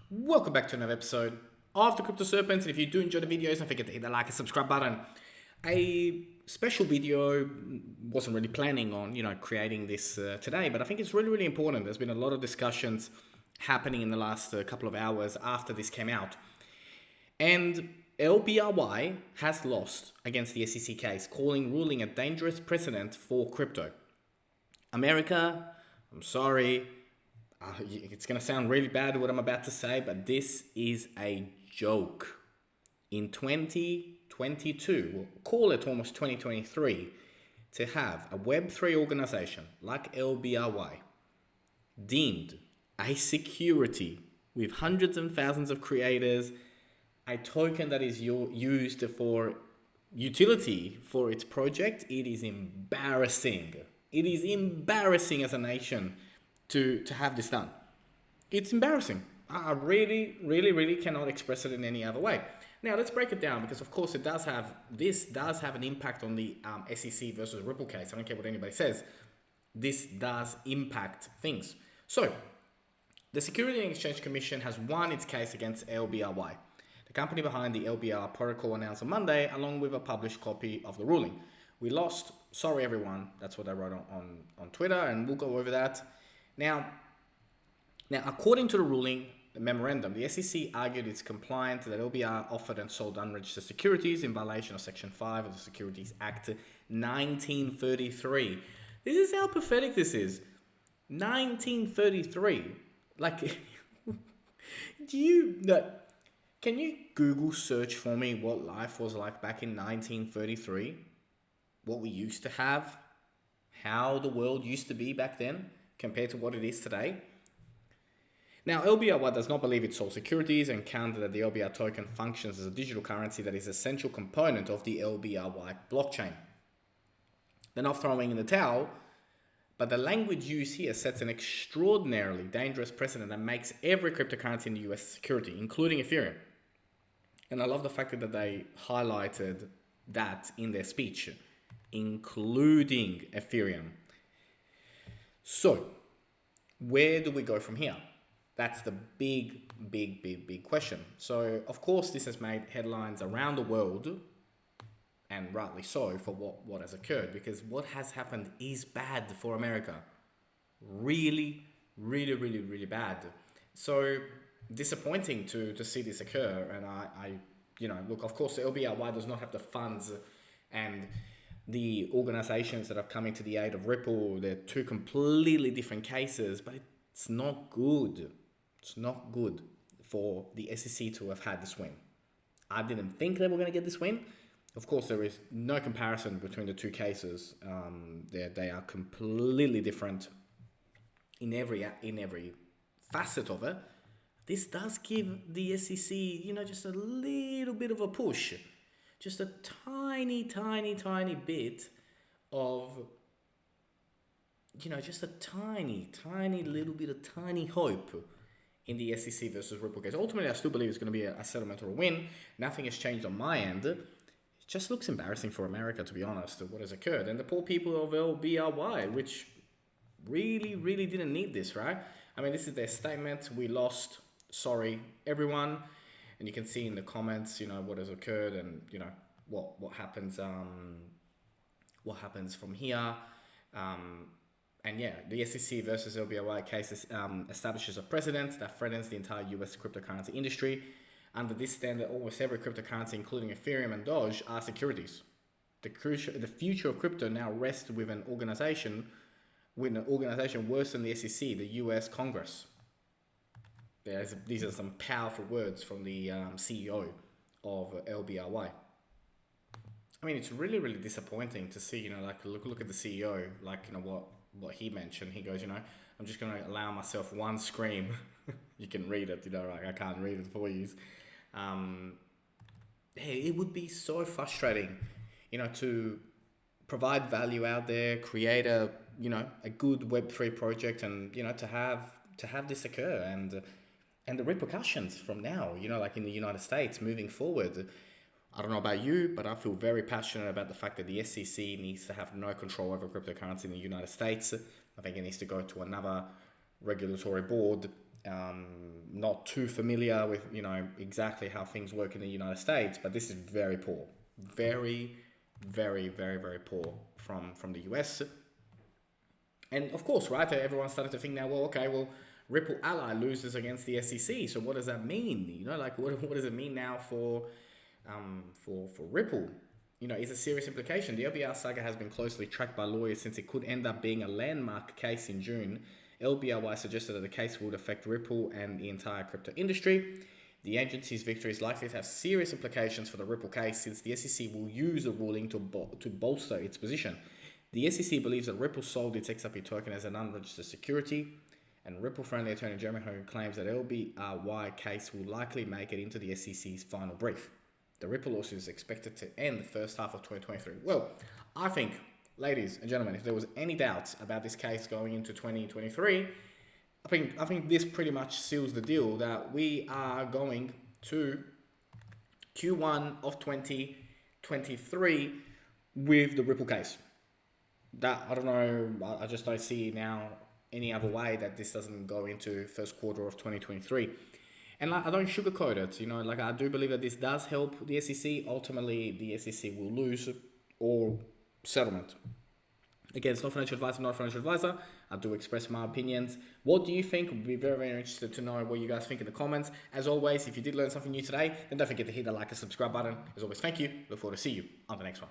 Welcome back to another episode of the Crypto Serpents. And if you do enjoy the videos, don't forget to hit the like and subscribe button. A special video, wasn't really planning on, creating this today, but I think it's really, really important. There's been a lot of discussions happening in the last couple of hours after this came out. And Lbry has lost against the SEC case, calling ruling a dangerous precedent for crypto. America, I'm sorry, it's going to sound really bad what I'm about to say, but this is a joke. In 2022, we'll call it almost 2023, to have a Web3 organization like Lbry deemed a security with hundreds and thousands of creators, a token that is used for utility for its project, it is embarrassing. It is embarrassing as a nation to have this done. It's embarrassing. I really, really, really cannot express it in any other way. Now let's break it down because of course this does have an impact on the SEC versus Ripple case. I don't care what anybody says. This does impact things. So the Security and Exchange Commission has won its case against Lbry. The company behind the Lbry protocol announced on Monday, along with a published copy of the ruling. We lost. Sorry, everyone. That's what I wrote on Twitter, and we'll go over that. Now, according to the ruling memorandum, the SEC argued it's compliant that Lbry offered and sold unregistered securities in violation of Section 5 of the Securities Act 1933. This is how pathetic this is. 1933. Like, can you Google search for me what life was like back in 1933? What we used to have? How the world used to be back then compared to what it is today? Now, Lbry does not believe it sold securities and countered that the Lbry token functions as a digital currency that is an essential component of the Lbry blockchain. They're not throwing in the towel, but the language used here sets an extraordinarily dangerous precedent that makes every cryptocurrency in the US security, including Ethereum. And I love the fact that they highlighted that in their speech, including Ethereum. So, where do we go from here? That's the big question. So, of course, this has made headlines around the world, and rightly so, for what has occurred, because what has happened is bad for America. Really, really, really, really bad. So, disappointing to see this occur, and I look, of course, the Lbry does not have the funds and the organizations that are coming to the aid of Ripple. They're two completely different cases, but it's not good. It's not good for the SEC to have had this win. I didn't think they were going to get this win. Of course, there is no comparison between the two cases. They are completely different in every facet of it. This does give the SEC, just a little bit of a push. Just a tiny bit of, just a tiny little bit of tiny hope in the SEC versus Ripple case. Ultimately, I still believe it's going to be a settlement or a win. Nothing has changed on my end. It just looks embarrassing for America, to be honest, what has occurred. And the poor people of Lbry, which really, really didn't need this, right? I mean, this is their statement. We lost. Sorry, everyone. And you can see in the comments, what has occurred and, what happens from here. And yeah, the SEC versus Lbry case establishes a precedent that threatens the entire US cryptocurrency industry. Under this standard, almost every cryptocurrency, including Ethereum and Doge, are securities. The future of crypto now rests with an organization worse than the SEC, the US Congress. These are some powerful words from the CEO of Lbry. I mean, it's really, really disappointing to see, look at the CEO, what he mentioned. He goes, I'm just going to allow myself one scream. You can read it, I can't read it for you. It would be so frustrating, to provide value out there, create a good Web3 project and, to have this occur and the repercussions from now, in the United States moving forward. I don't know about you, but I feel very passionate about the fact that the SEC needs to have no control over cryptocurrency in the United States. I think it needs to go to another regulatory board not too familiar with, exactly how things work in the United States, but this is very poor. Very, very, very, very poor from the US. And of course, right, everyone started to think now, well, okay, well, Ripple Ally loses against the SEC. So what does that mean? What does it mean now for Ripple? It's a serious implication. The LBR saga has been closely tracked by lawyers since it could end up being a landmark case in June. LBRY suggested that the case would affect Ripple and the entire crypto industry. The agency's victory is likely to have serious implications for the Ripple case since the SEC will use the ruling to bolster its position. The SEC believes that Ripple sold its XRP token as an unregistered security, and Ripple-friendly attorney Jeremy Hogan claims that LBRY case will likely make it into the SEC's final brief. The Ripple lawsuit is expected to end the first half of 2023. Well, I think, ladies and gentlemen, if there was any doubts about this case going into 2023, I think this pretty much seals the deal that we are going to Q1 of 2023 with the Ripple case. That, I don't know, I just don't see now any other way that this doesn't go into first quarter of 2023. And I don't sugarcoat it, I do believe that this does help the SEC. Ultimately, the SEC will lose or settlement. Again, it's not financial advice, I'm not a financial advisor. I do express my opinions. What do you think? Would be very, very interested to know what you guys think in the comments. As always, if you did learn something new today, then don't forget to hit the like and subscribe button. As always, thank you. Look forward to see you on the next one.